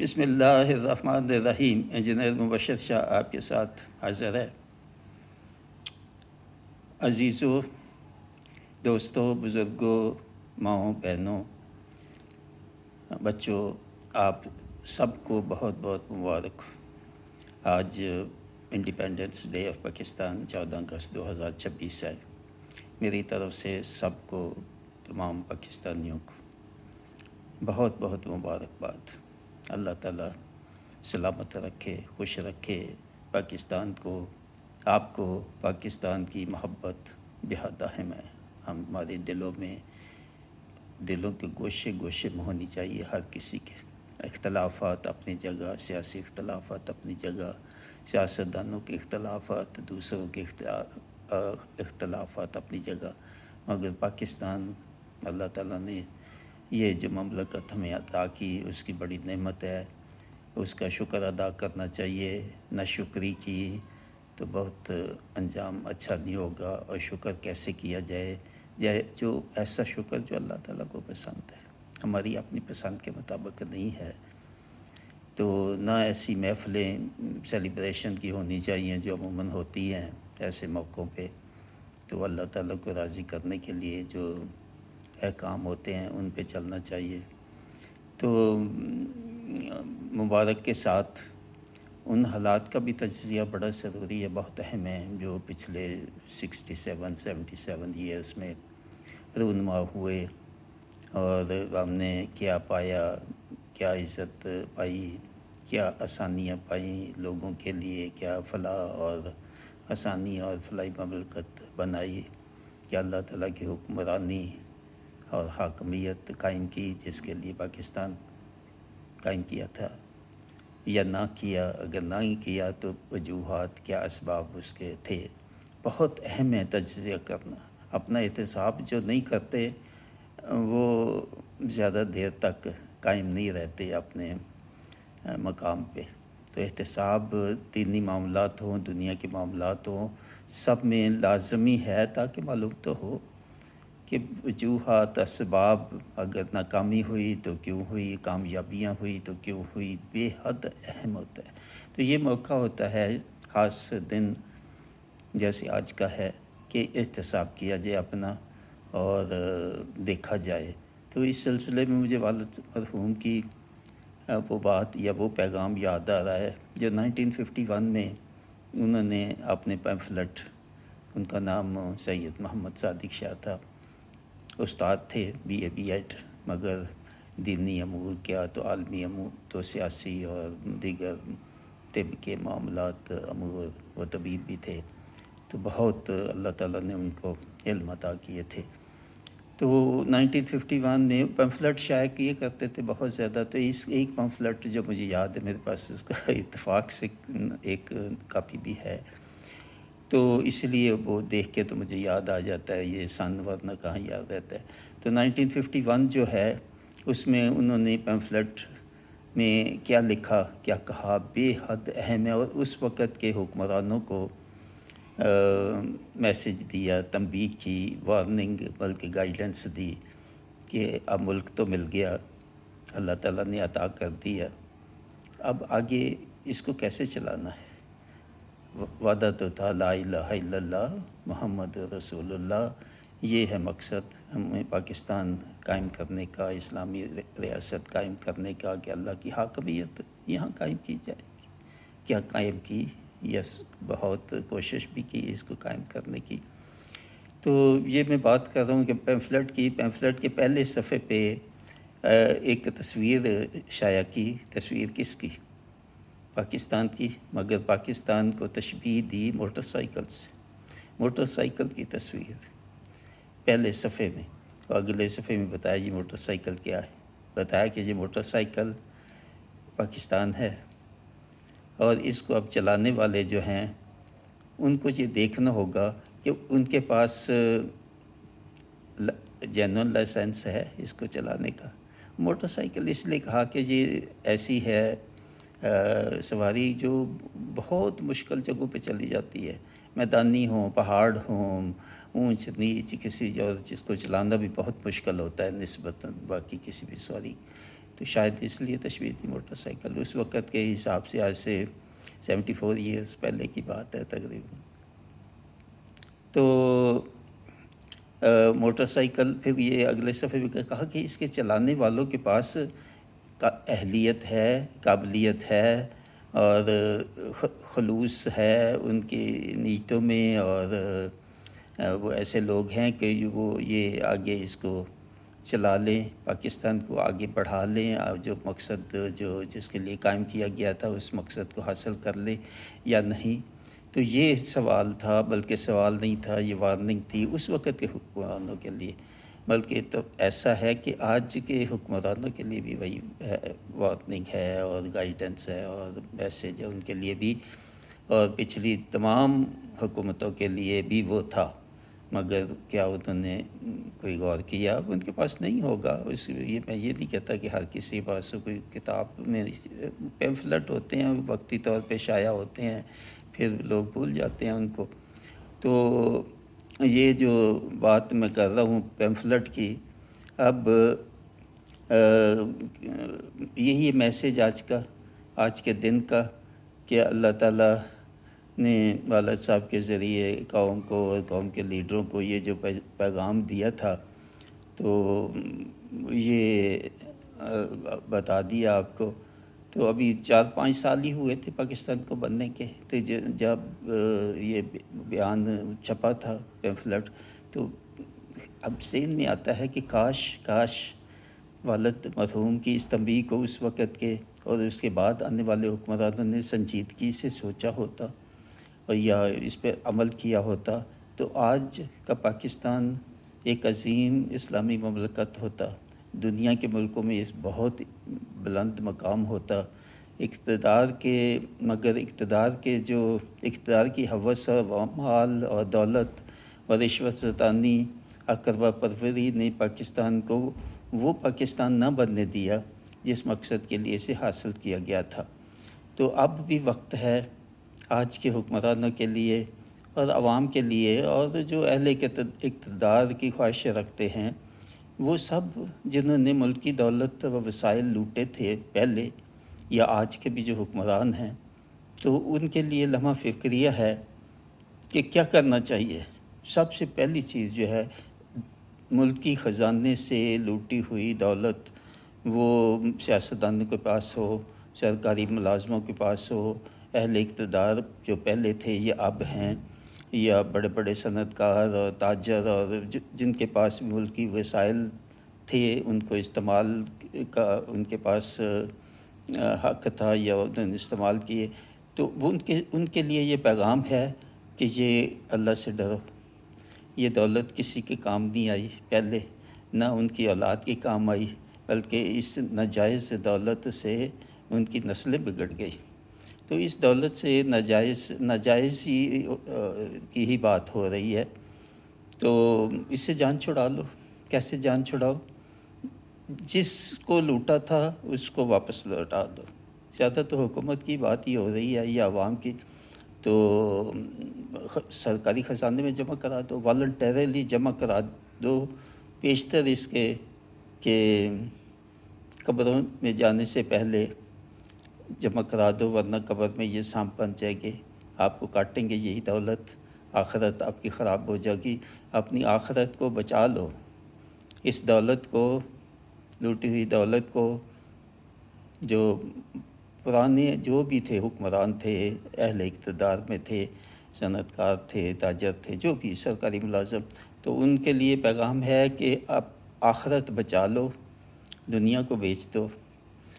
بسم اللہ الرحمن الرحیم۔ انجینئر مبشر شاہ آپ کے ساتھ حاضر ہے۔ عزیزوں، دوستوں، بزرگوں، ماؤں، بہنوں، بچوں، آپ سب کو بہت بہت مبارک۔ آج انڈیپینڈنس ڈے آف پاکستان 14 اگست 2026 ہے۔ میری طرف سے سب کو، تمام پاکستانیوں کو بہت بہت مبارکباد۔ اللہ تعالیٰ سلامت رکھے، خوش رکھے پاکستان کو، آپ کو۔ پاکستان کی محبت بہت اہم ہے، ہمارے دلوں میں، دلوں کے گوشے گوشے میں ہونی چاہیے ہر کسی کے۔ اختلافات اپنی جگہ، سیاسی اختلافات اپنی جگہ، سیاستدانوں کے اختلافات، دوسروں کے اختلافات اپنی جگہ، مگر پاکستان، اللہ تعالیٰ نے یہ جو مملکت ہمیں عطا کی، اس کی بڑی نعمت ہے، اس کا شکر ادا کرنا چاہیے۔ نہ شکری کی تو بہت انجام اچھا نہیں ہوگا، اور شکر کیسے کیا جائے، جو ایسا شکر جو اللہ تعالیٰ کو پسند ہے، ہماری اپنی پسند کے مطابق نہیں ہے۔ تو نہ ایسی محفلیں سیلیبریشن کی ہونی چاہیے جو عموماً ہوتی ہیں ایسے موقعوں پہ۔ تو اللہ تعالیٰ کو راضی کرنے کے لیے جو احکام ہوتے ہیں ان پہ چلنا چاہیے۔ تو مبارک کے ساتھ ان حالات کا بھی تجزیہ بڑا ضروری ہے، بہت اہم ہے، جو پچھلے 77 ایئرس میں رونما ہوئے، اور ہم نے کیا پایا، کیا عزت پائی، کیا آسانیاں پائیں لوگوں کے لیے، کیا فلاح اور آسانی اور فلاحی مملکت بنائی، کہ اللہ تعالیٰ کی حکمرانی اور حاکمیت قائم کی، جس کے لیے پاکستان قائم کیا تھا، یا نہ کیا۔ اگر نہ ہی کیا تو وجوہات، کیا اسباب اس کے تھے، بہت اہم ہے تجزیہ کرنا۔ اپنا احتساب جو نہیں کرتے وہ زیادہ دیر تک قائم نہیں رہتے اپنے مقام پہ۔ تو احتساب دینی معاملات ہوں، دنیا کے معاملات ہوں، سب میں لازمی ہے، تاکہ معلوم تو ہو کہ وجوہات، اسباب، اگر ناکامی ہوئی تو کیوں ہوئی، کامیابیاں ہوئی تو کیوں ہوئی، بے حد اہم ہوتا ہے۔ تو یہ موقع ہوتا ہے، خاص دن جیسے آج کا ہے، کہ احتساب کیا جائے اپنا اور دیکھا جائے۔ تو اس سلسلے میں مجھے والد مرحوم کی وہ بات یا وہ پیغام یاد آ رہا ہے جو 1951 میں انہوں نے اپنے پیمفلٹ، ان کا نام سید محمد صادق شاہ تھا، استاد تھے، بی ایڈ، مگر دینی امور کیا تو عالمی امور تو سیاسی اور دیگر طب کے معاملات امور، وہ طبیب بھی تھے، تو بہت اللہ تعالیٰ نے ان کو علم عطا کیے تھے۔ تو 1951 میں پمفلٹ شائع کیے کرتے تھے بہت زیادہ۔ تو اس ایک پمفلٹ جو مجھے یاد ہے، میرے پاس اس کا اتفاق سے ایک کاپی بھی ہے، تو اس لیے وہ دیکھ کے تو مجھے یاد آ جاتا ہے یہ سن، ورنہ کہاں یاد رہتا ہے۔ تو 1951 جو ہے، اس میں انہوں نے پمفلٹ میں کیا لکھا، کیا کہا، بے حد اہم ہے، اور اس وقت کے حکمرانوں کو میسج دیا، تنبیہ کی، وارننگ بلکہ گائیڈنس دی کہ اب ملک تو مل گیا، اللہ تعالیٰ نے عطا کر دیا، اب آگے اس کو کیسے چلانا ہے۔ وعدہ تو تھا لا الہ الا اللہ محمد رسول اللہ، یہ ہے مقصد ہمیں پاکستان قائم کرنے کا، اسلامی ریاست قائم کرنے کا، کہ اللہ کی حاکمیت یہاں قائم کی جائے گی۔ کیا قائم کی؟ یس، بہت کوشش بھی کی اس کو قائم کرنے کی۔ تو یہ میں بات کر رہا ہوں کہ پیمفلٹ کے پہلے صفحے پہ ایک تصویر شائع کی۔ تصویر کس کی؟ پاکستان کی، مگر پاکستان کو تشبیہ دی موٹر سائیکل سے۔ موٹر سائیکل کی تصویر پہلے صفحے میں، اور اگلے صفحے میں بتایا جی موٹر سائیکل کیا ہے، بتایا کہ یہ موٹر سائیکل پاکستان ہے، اور اس کو اب چلانے والے جو ہیں ان کو یہ دیکھنا ہوگا کہ ان کے پاس جینون لائسنس ہے اس کو چلانے کا۔ موٹر سائیکل اس لیے کہا کہ یہ ایسی ہے سواری جو بہت مشکل جگہوں پہ چلی جاتی ہے، میدانی ہوں، پہاڑ ہوں، اونچ نیچ، کسی اور چیز کو چلانا بھی بہت مشکل ہوتا ہے نسبتاً باقی کسی بھی سواری۔ تو شاید اس لیے تشبیہ دی موٹر سائیکل. اس وقت کے حساب سے آج سے 74 ایئرس پہلے کی بات ہے تقریباً. تو موٹر سائیکل پھر یہ اگلے صفحے میں کہا کہ اس کے چلانے والوں کے پاس اہلیت ہے، قابلیت ہے اور خلوص ہے ان کی نیتوں میں، اور وہ ایسے لوگ ہیں کہ وہ یہ آگے اس کو چلا لیں، پاکستان کو آگے بڑھا لیں، اور جو مقصد جس کے لیے قائم کیا گیا تھا اس مقصد کو حاصل کر لیں یا نہیں. تو یہ سوال تھا، بلکہ سوال نہیں تھا، یہ وارننگ تھی اس وقت کے حکمرانوں کے لیے. بلکہ تو ایسا ہے کہ آج کے حکمرانوں کے لیے بھی وہی وارننگ ہے اور گائیڈنس ہے اور میسیج ہے ان کے لیے بھی، اور پچھلی تمام حکومتوں کے لیے بھی وہ تھا. مگر کیا انہوں نے کوئی غور کیا؟ اب ان کے پاس نہیں ہوگا. میں یہ نہیں کہتا کہ ہر کسی کے پاس کوئی کتاب میں پیمفلٹ ہوتے ہیں، وقتی طور پہ شائع ہوتے ہیں، پھر لوگ بھول جاتے ہیں ان کو. تو یہ جو بات میں کر رہا ہوں پیمفلٹ کی، اب یہی میسیج آج کے دن کا کہ اللہ تعالیٰ نے والد صاحب کے ذریعے قوم کو اور قوم کے لیڈروں کو یہ جو پیغام دیا تھا، تو یہ بتا دیا آپ کو. تو ابھی 4-5 سال ہی ہوئے تھے پاکستان کو بننے کے، تو جب یہ بیان چھپا تھا پیمفلٹ، تو اب ذہن میں آتا ہے کہ کاش والد مرحوم کی اس تنبیہ کو اس وقت کے اور اس کے بعد آنے والے حکمرانوں نے سنجیدگی سے سوچا ہوتا اور یا اس پہ عمل کیا ہوتا، تو آج کا پاکستان ایک عظیم اسلامی مملکت ہوتا، دنیا کے ملکوں میں اس بہت بلند مقام ہوتا. مگر اقتدار کی ہوس اور مال اور دولت اور رشوت ستانی اقربا پروری نے پاکستان کو وہ پاکستان نہ بننے دیا جس مقصد کے لیے اسے حاصل کیا گیا تھا. تو اب بھی وقت ہے آج کے حکمرانوں کے لیے اور عوام کے لیے، اور جو اہل اقتدار کی خواہشیں رکھتے ہیں، وہ سب جنہوں نے ملک کی دولت و وسائل لوٹے تھے پہلے یا آج کے بھی جو حکمران ہیں، تو ان کے لیے لمحہ فکریہ ہے کہ کیا کرنا چاہیے. سب سے پہلی چیز جو ہے، ملکی خزانے سے لوٹی ہوئی دولت وہ سیاستدانوں کے پاس ہو، سرکاری ملازموں کے پاس ہو، اہل اقتدار جو پہلے تھے یہ اب ہیں، یا بڑے بڑے صنعت کار اور تاجر اور جن کے پاس ملکی وسائل تھے ان کو استعمال کا ان کے پاس حق تھا یا انہوں نے استعمال کیے. تو ان کے لیے یہ پیغام ہے کہ یہ اللہ سے ڈرو. یہ دولت کسی کے کام نہیں آئی پہلے، نہ ان کی اولاد کے کام آئی، بلکہ اس ناجائز دولت سے ان کی نسلیں بگڑ گئی. تو اس دولت سے ناجائز کی ہی بات ہو رہی ہے. تو اس سے جان چھڑا لو. کیسے جان چھڑاؤ؟ جس کو لوٹا تھا اس کو واپس لوٹا دو. زیادہ تو حکومت کی بات ہی ہو رہی ہے یا عوام کی. تو سرکاری خزانے میں جمع کرا دو، والنٹیرلی جمع کرا دو، بیشتر اس کے کہ قبروں میں جانے سے پہلے جمع کرا دو، ورنہ قبر میں یہ سانپ بن جائے گے، آپ کو کاٹیں گے یہی دولت، آخرت آپ کی خراب ہو جائے گی. اپنی آخرت کو بچا لو. اس دولت کو، لوٹی ہوئی دولت کو، جو پرانے جو بھی تھے حکمران تھے، اہل اقتدار میں تھے، صنعت کار تھے، تاجر تھے، جو بھی سرکاری ملازم، تو ان کے لیے پیغام ہے کہ آپ آخرت بچا لو، دنیا کو بیچ دو.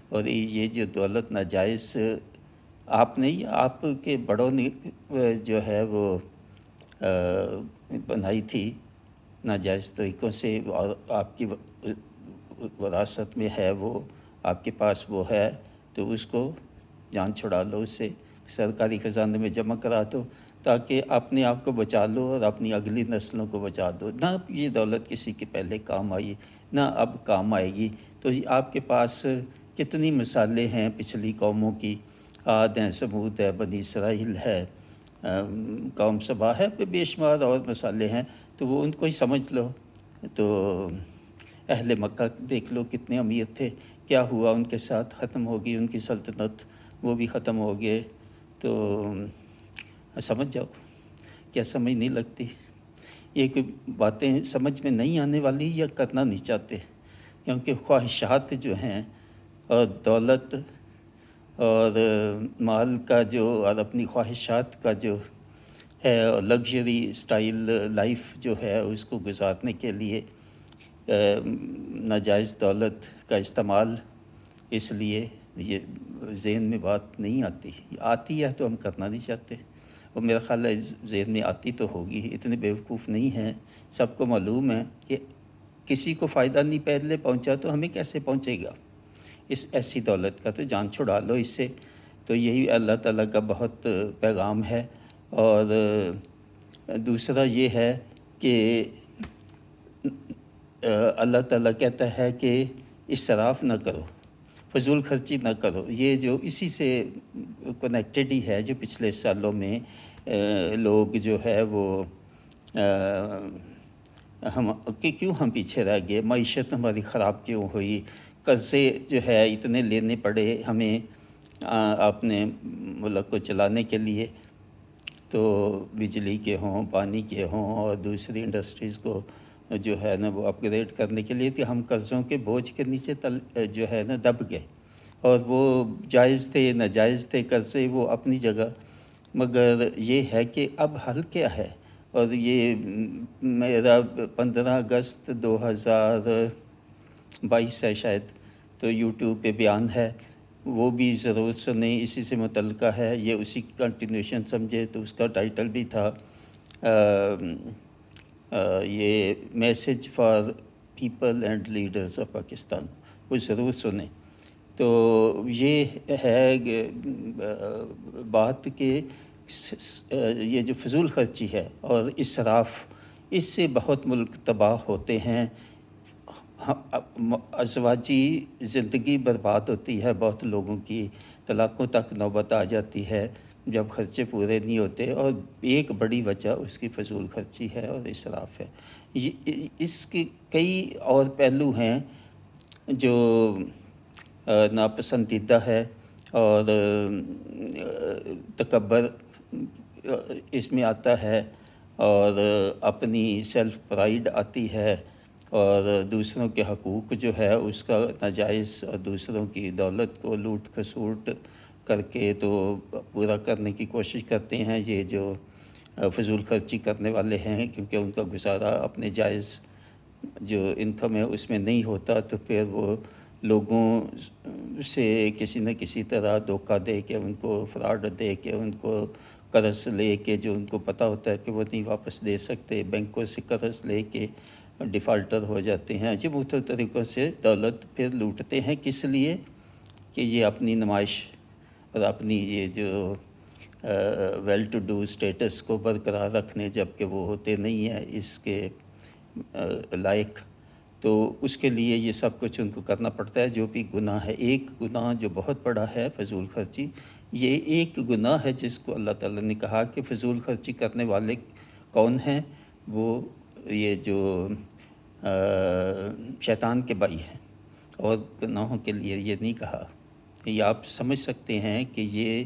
اور یہ جو دولت ناجائز آپ نہیں، آپ کے بڑوں نے جو ہے وہ بنائی تھی ناجائز طریقوں سے، اور آپ کی وراثت میں ہے، وہ آپ کے پاس وہ ہے، تو اس کو جان چھڑا لو، اس سے سرکاری خزانے میں جمع کرا دو تاکہ اپنے آپ کو بچا لو اور اپنی اگلی نسلوں کو بچا دو. نہ یہ دولت کسی کے پہلے کام آئی، نہ اب کام آئے گی. تو آپ کے پاس کتنی مثالیں ہیں پچھلی قوموں کی، عاد ہیں، سمود ہے، بنی اسرائیل ہے، قوم سبا ہے، بے شمار اور مثالیں ہیں. تو وہ ان کو ہی سمجھ لو. تو اہل مکہ دیکھ لو کتنے امیر تھے، کیا ہوا ان کے ساتھ؟ ختم ہو گئی ان کی سلطنت، وہ بھی ختم ہو گئے۔ تو سمجھ جاؤ، کیا سمجھ نہیں لگتی؟ یہ کوئی باتیں سمجھ میں نہیں آنے والی یا کرنا نہیں چاہتے، کیونکہ خواہشات جو ہیں اور دولت اور مال کا جو اور اپنی خواہشات کا جو ہے اور لگژری اسٹائل لائف جو ہے اس کو گزارنے کے لیے ناجائز دولت کا استعمال، اس لیے یہ ذہن میں بات نہیں آتی ہے تو ہم کرنا نہیں چاہتے۔ اور میرا خیال ہے ذہن میں آتی تو ہوگی، اتنے بیوقوف نہیں ہیں، سب کو معلوم ہے کہ کسی کو فائدہ نہیں پہلے پہنچا تو ہمیں کیسے پہنچے گا اس ایسی دولت کا، تو جان چھڑا لو اس سے۔ تو یہی اللہ تعالیٰ کا بہت پیغام ہے۔ اور دوسرا یہ ہے کہ اللہ تعالیٰ کہتا ہے کہ اسراف نہ کرو، فضول خرچی نہ کرو۔ یہ جو اسی سے کنیکٹڈ ہی ہے جو پچھلے سالوں میں لوگ جو ہے وہ کیوں ہم پیچھے رہ گئے، معیشت ہماری خراب کیوں ہوئی، قرضے جو ہے اتنے لینے پڑے ہمیں اپنے ملک کو چلانے کے لیے، تو بجلی کے ہوں، پانی کے ہوں اور دوسری انڈسٹریز کو جو ہے نا وہ اپ گریڈ کرنے کے لیے، تو ہم قرضوں کے بوجھ کے نیچے جو ہے نا دب گئے۔ اور وہ جائز تھے ناجائز تھے قرضے، وہ اپنی جگہ، مگر یہ ہے کہ اب حل کیا ہے؟ اور یہ میرا 15 اگست 2022 ہے شاید، تو یوٹیوب پہ بیان ہے، وہ بھی ضرور سنیں، اسی سے متعلقہ ہے، یہ اسی کی کنٹینیوشن سمجھے۔ تو اس کا ٹائٹل بھی تھا یہ message for people and leaders of Pakistan, وہ ضرور سنیں۔ تو یہ ہے بات کہ یہ جو فضول خرچی ہے اور اسراف، اس سے بہت ملک تباہ ہوتے ہیں، ازواجی زندگی برباد ہوتی ہے، بہت لوگوں کی طلاقوں تک نوبت آ جاتی ہے جب خرچے پورے نہیں ہوتے، اور ایک بڑی وجہ اس کی فضول خرچی ہے اور اسراف ہے۔ اس کے کئی اور پہلو ہیں جو ناپسندیدہ ہے، اور تکبر اس میں آتا ہے، اور اپنی سیلف پرائیڈ آتی ہے، اور دوسروں کے حقوق جو ہے اس کا ناجائز اور دوسروں کی دولت کو لوٹ کھسوٹ کر کے تو پورا کرنے کی کوشش کرتے ہیں یہ جو فضول خرچی کرنے والے ہیں، کیونکہ ان کا گزارا اپنے جائز جو انکم ہے اس میں نہیں ہوتا، تو پھر وہ لوگوں سے کسی نہ کسی طرح دھوکہ دے کے، ان کو فراڈ دے کے، ان کو قرض لے کے جو ان کو پتہ ہوتا ہے کہ وہ نہیں واپس دے سکتے، بینکوں سے قرض لے کے ڈیفالٹر ہو جاتے ہیں، عجیب مختلف طریقوں سے دولت پھر لوٹتے ہیں۔ کس لیے؟ کہ یہ اپنی نمائش اور اپنی یہ جو ویل ٹو ڈو اسٹیٹس کو برقرار رکھنے، جب کہ وہ ہوتے نہیں ہیں اس کے لائق، تو اس کے لیے یہ سب کچھ ان کو کرنا پڑتا ہے، جو بھی گناہ ہے۔ ایک گناہ جو بہت بڑا ہے فضول خرچی، یہ ایک گناہ ہے جس کو اللہ تعالیٰ نے کہا کہ فضول خرچی کرنے والے کون ہیں؟ وہ یہ جو شیطان کے بھائی ہیں، اور گناہوں کے لیے یہ نہیں کہا۔ یہ آپ سمجھ سکتے ہیں کہ یہ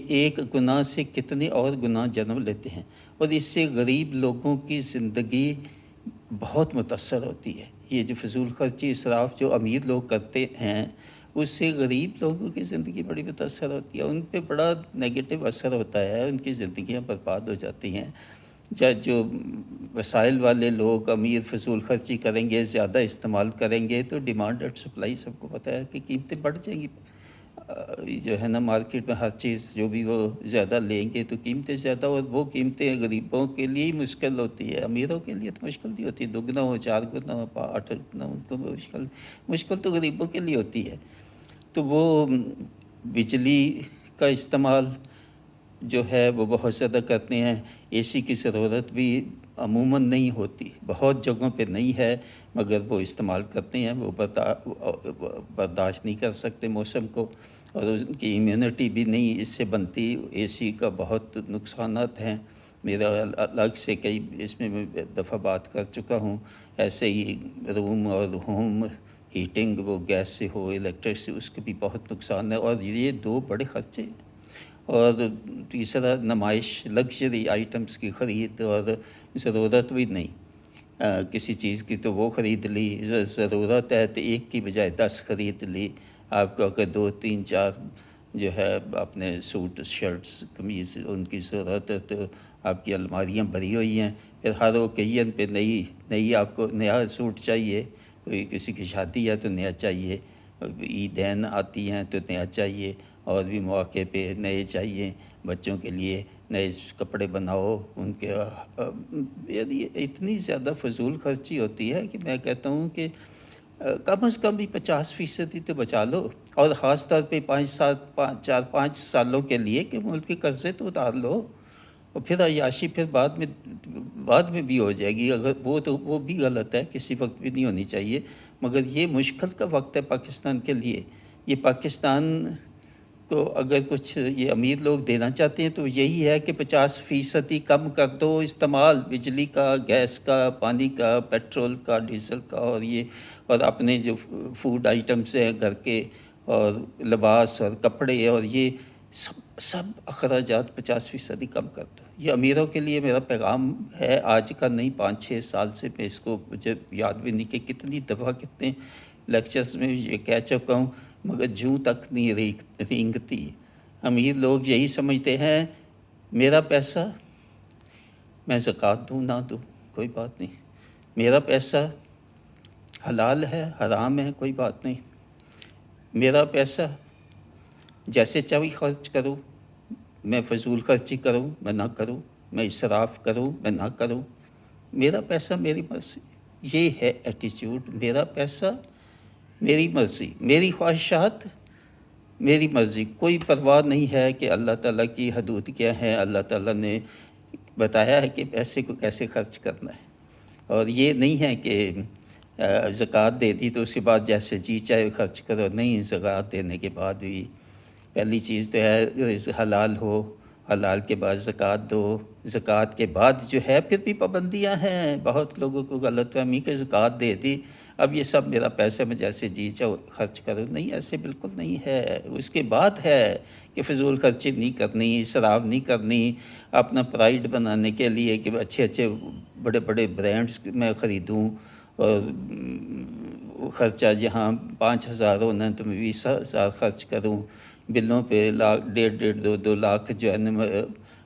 ایک گناہ سے کتنے اور گناہ جنم لیتے ہیں، اور اس سے غریب لوگوں کی زندگی بہت متاثر ہوتی ہے۔ یہ جو فضول خرچی اسراف جو امیر لوگ کرتے ہیں، اس سے غریب لوگوں کی زندگی بڑی متاثر ہوتی ہے، ان پہ بڑا نیگیٹو اثر ہوتا ہے، ان کی زندگیاں برباد ہو جاتی ہیں۔ جو وسائل والے لوگ امیر فضول خرچی کریں گے، زیادہ استعمال کریں گے، تو ڈیمانڈ اینڈ سپلائی سب کو پتہ ہے کہ قیمتیں بڑھ جائیں گی، جو ہے نا مارکیٹ میں ہر چیز جو بھی وہ زیادہ لیں گے تو قیمتیں زیادہ، اور وہ قیمتیں غریبوں کے لیے ہی مشکل ہوتی ہے، امیروں کے لیے تو مشکل نہیں ہوتی، دگنا ہو، 4 گنا ہو، 8 گنا ہو، ان کو مشکل تو غریبوں کے لیے ہوتی ہے۔ تو وہ بجلی کا استعمال جو ہے وہ بہت زیادہ کرتے ہیں، اے سی کی ضرورت بھی عموماً نہیں ہوتی، بہت جگہوں پہ نہیں ہے، مگر وہ استعمال کرتے ہیں، وہ برداشت نہیں کر سکتے موسم کو، اور ان کی امیونٹی بھی نہیں اس سے بنتی۔ اے سی کا بہت نقصانات ہیں، میرا الگ سے کئی اس میں دفعہ بات کر چکا ہوں، ایسے ہی روم اور ہوم ہیٹنگ وہ گیس سے ہو، الیکٹرک سے، اس کے بھی بہت نقصان ہے، اور یہ دو بڑے خرچے ہیں۔ اور تیسرا نمائش، لگژری آئٹمس کی خرید، اور ضرورت بھی نہیں کسی چیز کی تو وہ خرید لی، ضرورت ہے تو ایک کی بجائے 10 خرید لی۔ آپ کو اگر 2 3 4 جو ہے اپنے سوٹ شرٹس قمیض ان کی ضرورت ہے تو آپ کی الماریاں بھری ہوئی ہیں، پھر ہر اوکیزن پہ نئی آپ کو نیا سوٹ چاہیے، کوئی کسی کی شادی ہے تو نیا چاہیے، عیدین آتی ہیں تو نیا چاہیے، اور بھی مواقع پہ نئے چاہیے، بچوں کے لیے نئے کپڑے بناؤ ان کے، یعنی اتنی زیادہ فضول خرچی ہوتی ہے کہ میں کہتا ہوں کہ کم از کم بھی 50% تو بچا لو، اور خاص طور پہ 4 5 سالوں کے لیے کہ ملک کے قرضے تو اتار لو، اور پھر عیاشی پھر بعد میں بھی ہو جائے گی، اگر وہ بھی غلط ہے، کسی وقت بھی نہیں ہونی چاہیے، مگر یہ مشکل کا وقت ہے پاکستان کے لیے۔ یہ پاکستان کو اگر کچھ یہ امیر لوگ دینا چاہتے ہیں تو یہی ہے کہ 50% کم کر دو استعمال بجلی کا، گیس کا، پانی کا، پیٹرول کا، ڈیزل کا، اور اپنے جو فوڈ آئٹمس ہیں گھر کے، اور لباس اور کپڑے، اور یہ سب اخراجات 50% کم کر دو۔ یہ امیروں کے لیے میرا پیغام ہے، آج کا نہیں، 5 6 سال سے میں اس کو مجھے یاد بھی نہیں کہ کتنی دفعہ کتنے لیکچرز میں یہ کہہ چکا ہوں، مگر جوں تک نہیں رینگتی۔ امیر لوگ یہی سمجھتے ہیں میرا پیسہ میں زکوٰۃ دوں نہ دوں کوئی بات نہیں، میرا پیسہ حلال ہے حرام ہے کوئی بات نہیں، میرا پیسہ جیسے چاہیے خرچ کروں، میں فضول خرچی کروں میں نہ کروں، میں اسراف کروں میں نہ کروں، میرا پیسہ میری مرضی۔ یہ ہے ایٹیچیوڈ، میرا پیسہ میری مرضی، میری خواہشات میری مرضی، کوئی پرواہ نہیں ہے کہ اللہ تعالیٰ کی حدود کیا ہے، اللہ تعالیٰ نے بتایا ہے کہ پیسے کو کیسے خرچ کرنا ہے، اور یہ نہیں ہے کہ زکوٰۃ دے دی تو اس کے بعد جیسے جی چاہے خرچ کرو، نہیں، زکوٰۃ دینے کے بعد بھی پہلی چیز تو ہے حلال ہو، حلال کے بعد زکوٰۃ دو، زکوٰۃ کے بعد جو ہے پھر بھی پابندیاں ہیں، بہت لوگوں کو غلط فہمی کہ زکوٰۃ دے دی اب یہ سب میرا پیسہ میں جیسے جی چاہو خرچ کرو، نہیں، ایسے بالکل نہیں ہے۔ اس کے بعد ہے کہ فضول خرچی نہیں کرنی، اسراف نہیں کرنی، اپنا پرائیڈ بنانے کے لیے کہ اچھے بڑے بڑے برانڈس میں خریدوں، اور خرچہ جہاں 5,000 ہونا ہے تو میں 20,000 خرچ کروں، بلوں پہ 1.5 لاکھ جو ہے نا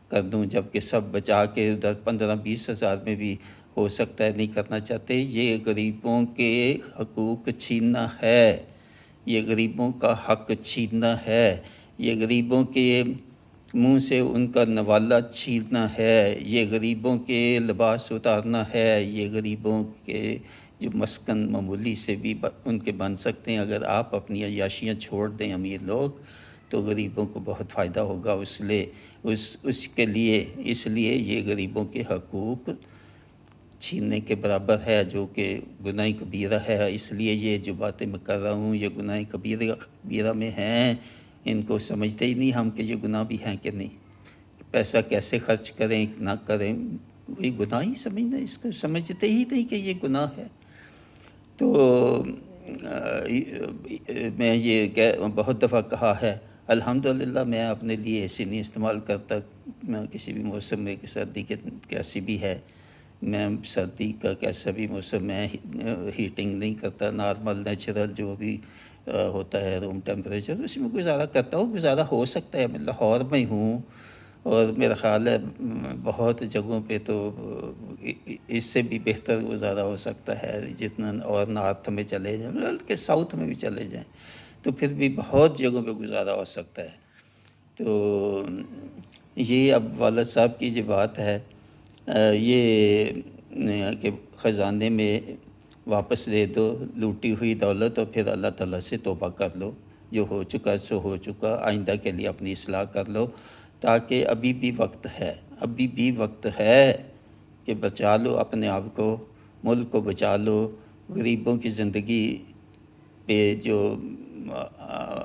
کر دوں، جبکہ سب بچا کے ادھر 15-20 ہزار میں بھی ہو سکتا ہے، نہیں کرنا چاہتے۔ یہ غریبوں کے حقوق چھیننا ہے، یہ غریبوں کا حق چھیننا ہے، یہ غریبوں کے منہ سے ان کا نوالا چھیننا ہے، یہ غریبوں کے لباس اتارنا ہے، یہ غریبوں کے جو مسکن معمولی سے بھی ان کے بن سکتے ہیں، اگر آپ اپنی عیاشیاں چھوڑ دیں امیر لوگ تو غریبوں کو بہت فائدہ ہوگا، اس لیے یہ غریبوں کے حقوق چھیننے کے برابر ہے، جو کہ گناہ کبیرہ ہے۔ اس لیے یہ جو باتیں میں کر رہا ہوں یہ گناہ کبیرہ میں ہیں، ان کو سمجھتے ہی نہیں ہم کہ یہ گناہ بھی ہیں کہ نہیں، پیسہ کیسے خرچ کریں نہ کریں، وہی گناہ ہی سمجھنا، اس کو سمجھتے ہی نہیں کہ یہ گناہ ہے۔ تو میں یہ بہت دفعہ کہا ہے، الحمدللہ میں اپنے لیے اے سی نہیں استعمال کرتا، میں کسی بھی موسم میں، سردی کے کیسی بھی ہے، میں سردی کا کیسا بھی موسم میں ہیٹنگ نہیں کرتا، نارمل نیچرل جو بھی ہوتا ہے روم ٹیمپریچر اس میں گزارا کرتا ہوں، گزارا ہو سکتا ہے، میں لاہور میں ہوں، اور میرا خیال ہے بہت جگہوں پہ تو اس سے بھی بہتر گزارا ہو سکتا ہے، جتنا اور نارتھ میں چلے جائیں بلکہ ساؤتھ میں بھی چلے جائیں تو پھر بھی بہت جگہوں پہ گزارا ہو سکتا ہے۔ تو یہ اب والد صاحب کی جو بات ہے یہ کہ خزانے میں واپس دے دو لوٹی ہوئی دولت، اور پھر اللہ تعالیٰ سے توبہ کر لو، جو ہو چکا سو ہو چکا، آئندہ کے لیے اپنی اصلاح کر لو، تاکہ ابھی بھی وقت ہے کہ بچا لو اپنے آپ کو، ملک کو بچا لو، غریبوں کی زندگی پہ جو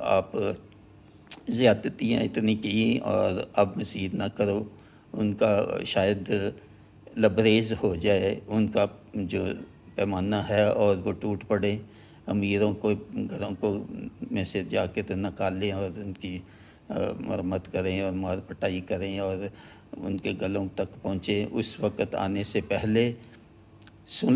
آپ زیادتیاں اتنی کی اور اب مزید نہ کرو، ان کا شاید لبریز ہو جائے ان کا جو پیمانہ ہے اور وہ ٹوٹ پڑے، امیروں کو گھروں کو میں سے جا کے تو نکالیں اور ان کی مرمت کریں اور مار پٹائی کریں اور ان کے گلوں تک پہنچیں، اس وقت آنے سے پہلے سن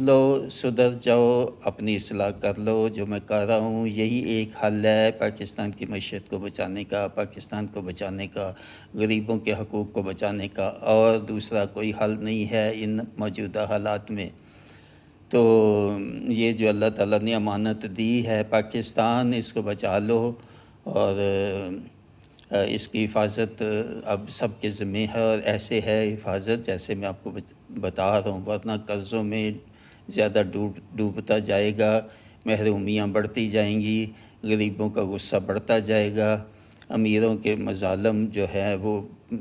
لو، سدھر جاؤ، اپنی اصلاح کر لو۔ جو میں کر رہا ہوں یہی ایک حل ہے پاکستان کی معیشت کو بچانے کا، پاکستان کو بچانے کا، غریبوں کے حقوق کو بچانے کا، اور دوسرا کوئی حل نہیں ہے ان موجودہ حالات میں۔ تو یہ جو اللہ تعالیٰ نے امانت دی ہے پاکستان، اس کو بچا لو، اور اس کی حفاظت اب سب کے ذمہ ہے، اور ایسے ہے حفاظت جیسے میں آپ کو بتا رہا ہوں، ورنہ قرضوں میں زیادہ ڈوبتا جائے گا، محرومیاں بڑھتی جائیں گی، غریبوں کا غصہ بڑھتا جائے گا، امیروں کے مظالم جو ہے وہ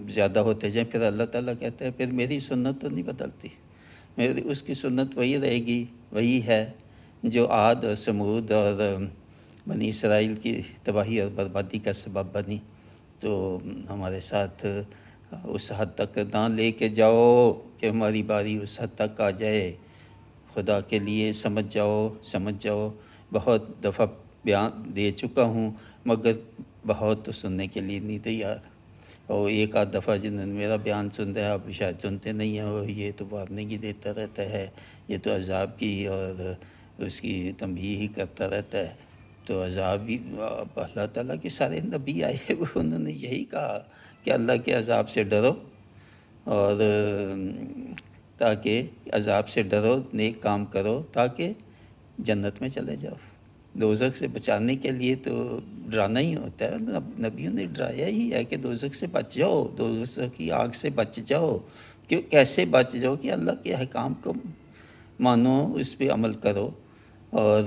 زیادہ ہوتے جائیں، پھر اللہ تعالیٰ کہتا ہے پھر میری سنت تو نہیں بدلتی، میری اس کی سنت وہی رہے گی، وہی ہے جو عاد اور سمود اور بنی اسرائیل کی تباہی اور بربادی کا سبب بنی۔ تو ہمارے ساتھ اس حد تک نہ لے کے جاؤ کہ ہماری باری اس حد تک آ جائے۔ خدا کے لیے سمجھ جاؤ، بہت دفعہ بیان دے چکا ہوں، مگر بہت تو سننے کے لیے نہیں تیار، اور ایک آدھ دفعہ جنہوں نے میرا بیان سن رہا ہے آپ شاید سنتے نہیں ہیں، اور یہ تو وارننگ ہی دیتا رہتا ہے، یہ تو عذاب کی اور اس کی تنبیہ ہی کرتا رہتا ہے۔ تو عذاب ہی اللہ تعالیٰ کے سارے نبی آئے انہوں نے یہی کہا کہ اللہ کے عذاب سے ڈرو، اور تاکہ عذاب سے ڈرو، نیک کام کرو تاکہ جنت میں چلے جاؤ۔ دوزخ سے بچانے کے لیے تو ڈرانا ہی ہوتا ہے، نبیوں نے ڈرایا ہی ہے کہ دوزخ سے بچ جاؤ، دوزخ کی آگ سے بچ جاؤ۔ کیسے بچ جاؤ؟ کہ اللہ کے احکام کو مانو، اس پہ عمل کرو، اور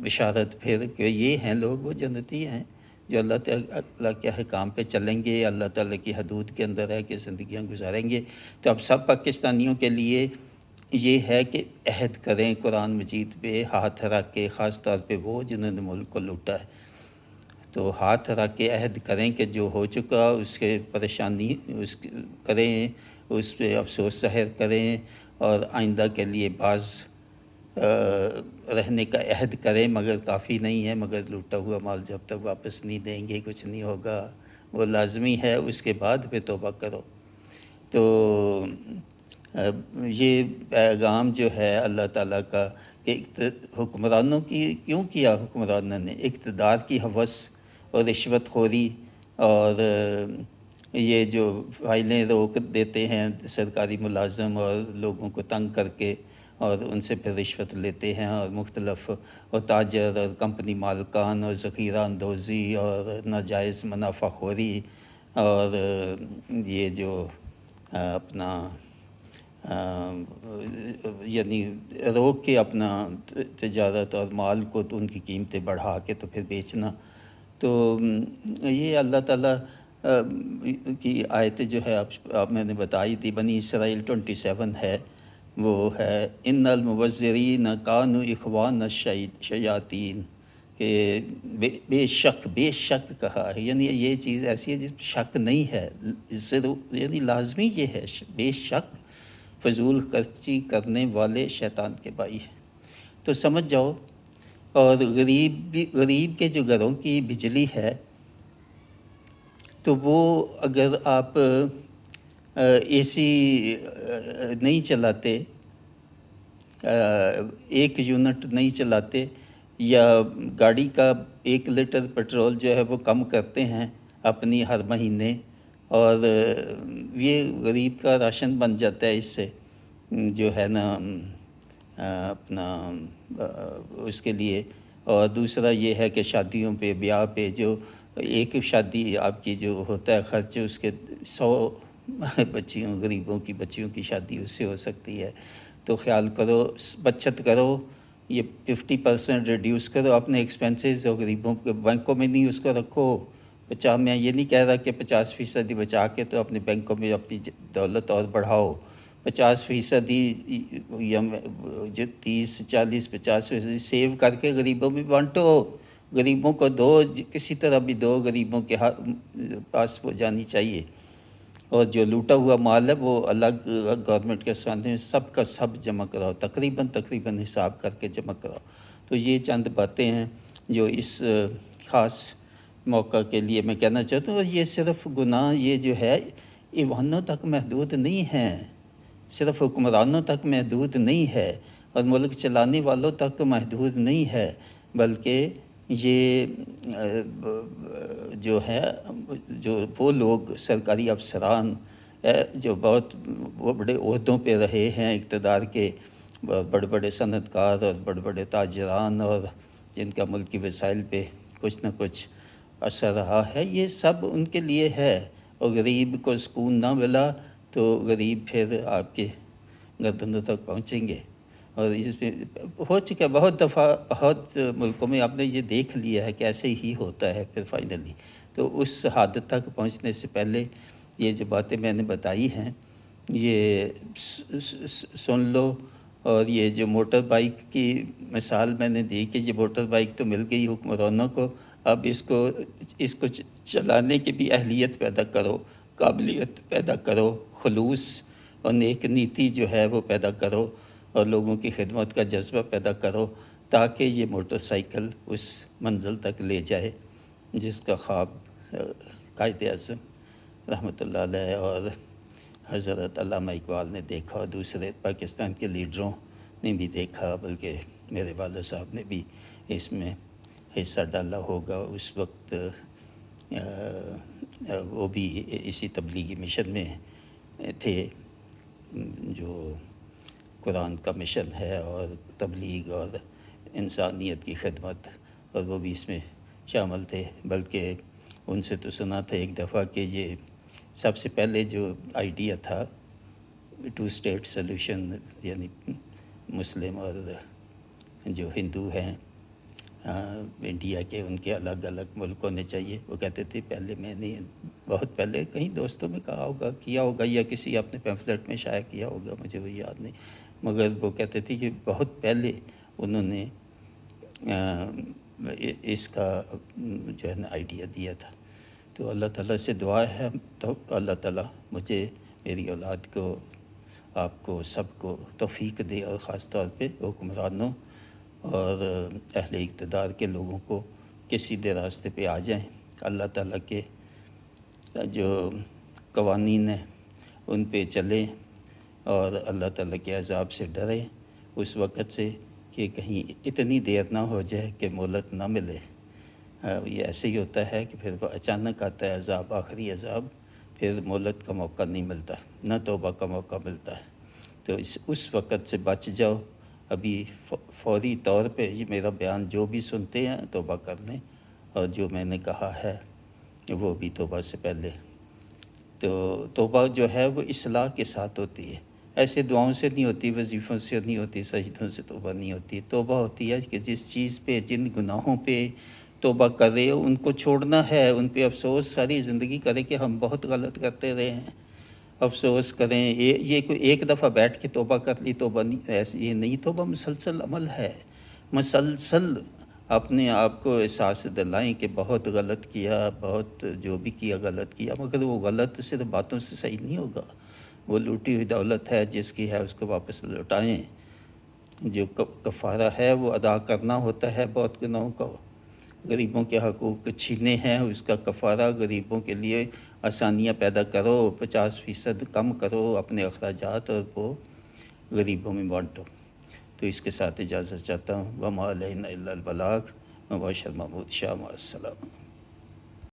بشارت پھر کہ یہ ہیں لوگ وہ جنتی ہیں جو اللہ تعالیٰ کے احکام پہ چلیں گے، اللہ تعالیٰ کی حدود کے اندر رہ کے زندگیاں گزاریں گے۔ تو اب سب پاکستانیوں کے لیے یہ ہے کہ عہد کریں قرآن مجید پہ ہاتھ رکھ کے، خاص طور پہ وہ جنہوں نے ملک کو لوٹا ہے، تو ہاتھ رکھ کے عہد کریں کہ جو ہو چکا اس کے پریشانی کریں، اس پہ افسوس ظاہر کریں، اور آئندہ کے لیے باز رہنے کا عہد کریں، مگر کافی نہیں ہے، مگر لوٹا ہوا مال جب تک واپس نہیں دیں گے کچھ نہیں ہوگا، وہ لازمی ہے، اس کے بعد پھر توبہ کرو۔ تو یہ پیغام جو ہے اللہ تعالیٰ کا کہ حکمرانوں کی کیوں کیا، حکمرانوں نے اقتدار کی ہوس اور رشوت خوری، اور یہ جو فائلیں روک دیتے ہیں سرکاری ملازم اور لوگوں کو تنگ کر کے، اور ان سے پھر رشوت لیتے ہیں، اور مختلف اور تاجر اور کمپنی مالکان اور ذخیرہ اندوزی اور ناجائز منافع خوری، اور یہ جو اپنا یعنی روک کے اپنا تجارت اور مال کو تو ان کی قیمتیں بڑھا کے تو پھر بیچنا۔ تو یہ اللہ تعالیٰ کی آیت جو ہے آپ میں نے بتائی تھی، بنی اسرائیل 27 ہے، وہ ہے ان المبذرین کانوا اخوان الشیاطین، کہ بے شک کہا ہے، یعنی یہ چیز ایسی ہے جس میں شک نہیں ہے، یعنی لازمی یہ ہے، بے شک فضول خرچی کرنے والے شیطان کے بھائی ہیں۔ تو سمجھ جاؤ، اور غریب کے جو گھروں کی بجلی ہے تو وہ اگر آپ اے سی نہیں چلاتے، 1 یونٹ نہیں چلاتے، یا گاڑی کا 1 لیٹر پیٹرول جو ہے وہ کم کرتے ہیں اپنی ہر مہینے، اور یہ غریب کا راشن بن جاتا ہے اس سے، جو ہے نا اپنا اس کے لیے۔ اور دوسرا یہ ہے کہ شادیوں پہ، بیاہ پہ، جو ایک شادی آپ کی جو ہوتا ہے خرچ، اس کے 100 بچیوں، غریبوں کی بچیوں کی شادی اس سے ہو سکتی ہے۔ تو خیال کرو، بچت کرو، یہ 50% ریڈیوس کرو اپنے ایکسپینسز، اور غریبوں کے بینکوں میں نہیں اس کو رکھو۔ میں یہ نہیں کہہ رہا کہ 50% ہی بچا کے تو اپنے بینکوں میں اپنی دولت اور بڑھاؤ، 50% یا 30-40-50% سیو کر کے غریبوں میں بانٹو، غریبوں کو دو، کسی طرح بھی دو، غریبوں کے پاس وہ جانی چاہیے۔ اور جو لوٹا ہوا مال ہے وہ الگ گورنمنٹ کے سامنے میں سب کا سب جمع کراؤ، تقریباً حساب کر کے جمع کراؤ۔ تو یہ چند باتیں ہیں جو اس خاص موقع کے لیے میں کہنا چاہتا ہوں۔ اور یہ صرف گناہ یہ جو ہے ایوانوں تک محدود نہیں ہیں، صرف حکمرانوں تک محدود نہیں ہے اور ملک چلانے والوں تک محدود نہیں ہے، بلکہ یہ جو ہے جو وہ لوگ سرکاری افسران جو بہت بڑے عہدوں پہ رہے ہیں اقتدار کے، بہت بڑے بڑے صنعت کار اور بڑے بڑے تاجران، اور جن کا ملکی وسائل پہ کچھ نہ کچھ اثر رہا ہے، یہ سب ان کے لیے ہے۔ اور غریب کو سکون نہ ملا تو غریب پھر آپ کے گردنوں تک پہنچیں گے۔ اور اس میں ہو چکا بہت دفعہ، بہت ملکوں میں آپ نے یہ دیکھ لیا ہے کہ ایسے ہی ہوتا ہے پھر فائنلی۔ تو اس حد تک پہنچنے سے پہلے یہ جو باتیں میں نے بتائی ہیں یہ سن لو۔ اور یہ جو موٹر بائک کی مثال میں نے دی کہ یہ موٹر بائک تو مل گئی حکمرانوں کو، اب اس کو چلانے کی بھی اہلیت پیدا کرو، قابلیت پیدا کرو، خلوص اور نیک نیتی جو ہے وہ پیدا کرو، اور لوگوں کی خدمت کا جذبہ پیدا کرو، تاکہ یہ موٹر سائیکل اس منزل تک لے جائے جس کا خواب قائد اعظم رحمۃ اللہ علیہ اور حضرت علامہ اقبال نے دیکھا، اور دوسرے پاکستان کے لیڈروں نے بھی دیکھا، بلکہ میرے والد صاحب نے بھی اس میں حصہ ڈالا ہوگا۔ اس وقت وہ بھی اسی تبلیغی مشن میں تھے جو قرآن کا مشن ہے، اور تبلیغ اور انسانیت کی خدمت، اور وہ بھی اس میں شامل تھے۔ بلکہ ان سے تو سنا تھا ایک دفعہ کہ یہ سب سے پہلے جو آئیڈیا تھا 2 اسٹیٹ سولوشن، یعنی مسلم اور جو ہندو ہیں انڈیا کے، ان کے الگ الگ ملک ہونے چاہیے۔ وہ کہتے تھے پہلے میں نے بہت پہلے کہیں دوستوں میں کہا ہوگا، کیا ہوگا، یا کسی اپنے پیمفلیٹ میں شائع کیا ہوگا، مجھے وہ یاد نہیں، مگر وہ کہتے تھے کہ بہت پہلے انہوں نے اس کا جو ہے نا آئیڈیا دیا تھا۔ تو اللہ تعالیٰ سے دعا ہے تو اللہ تعالیٰ مجھے، میری اولاد کو، آپ کو، سب کو توفیق دے، اور خاص طور پہ حکمرانوں اور اہل اقتدار کے لوگوں کو کہ سیدھے راستے پہ آ جائیں، اللہ تعالیٰ کے جو قوانین ہیں ان پہ چلیں، اور اللہ تعالیٰ کے عذاب سے ڈریں اس وقت سے کہ کہیں اتنی دیر نہ ہو جائے کہ مہلت نہ ملے۔ یہ ایسے ہی ہوتا ہے کہ پھر اچانک آتا ہے عذاب، آخری عذاب، پھر مہلت کا موقع نہیں ملتا، نہ توبہ کا موقع ملتا ہے۔ تو اس وقت سے بچ جاؤ، ابھی فوری طور پہ یہ میرا بیان جو بھی سنتے ہیں توبہ کر لیں، اور جو میں نے کہا ہے وہ بھی توبہ سے پہلے۔ تو توبہ جو ہے وہ اصلاح کے ساتھ ہوتی ہے، ایسے دعاؤں سے نہیں ہوتی، وظیفوں سے نہیں ہوتی، سجدوں سے توبہ نہیں ہوتی۔ توبہ ہوتی ہے کہ جس چیز پہ، جن گناہوں پہ توبہ کرے ان کو چھوڑنا ہے، ان پہ افسوس ساری زندگی کرے کہ ہم بہت غلط کرتے رہے ہیں، افسوس کریں۔ یہ کوئی ایک دفعہ بیٹھ کے توبہ کر لی توبہ نہیں، ایسے یہ نہیں، توبہ مسلسل عمل ہے، مسلسل اپنے آپ کو احساس دلائیں کہ بہت غلط کیا، بہت جو بھی کیا غلط کیا، مگر وہ غلط صرف باتوں سے صحیح نہیں ہوگا، وہ لوٹی ہوئی دولت ہے جس کی ہے اس کو واپس لوٹائیں، جو کفارہ ہے وہ ادا کرنا ہوتا ہے بہت گناہوں کا، غریبوں کے حقوق چھینے ہیں، اس کا کفارہ غریبوں کے لیے آسانیاں پیدا کرو، 50% کم کرو اپنے اخراجات اور وہ غریبوں میں بانٹو۔ تو اس کے ساتھ اجازت چاہتا ہوں۔ وما علینا الا البلاغ۔ مباشر محمود شاہ، السلام۔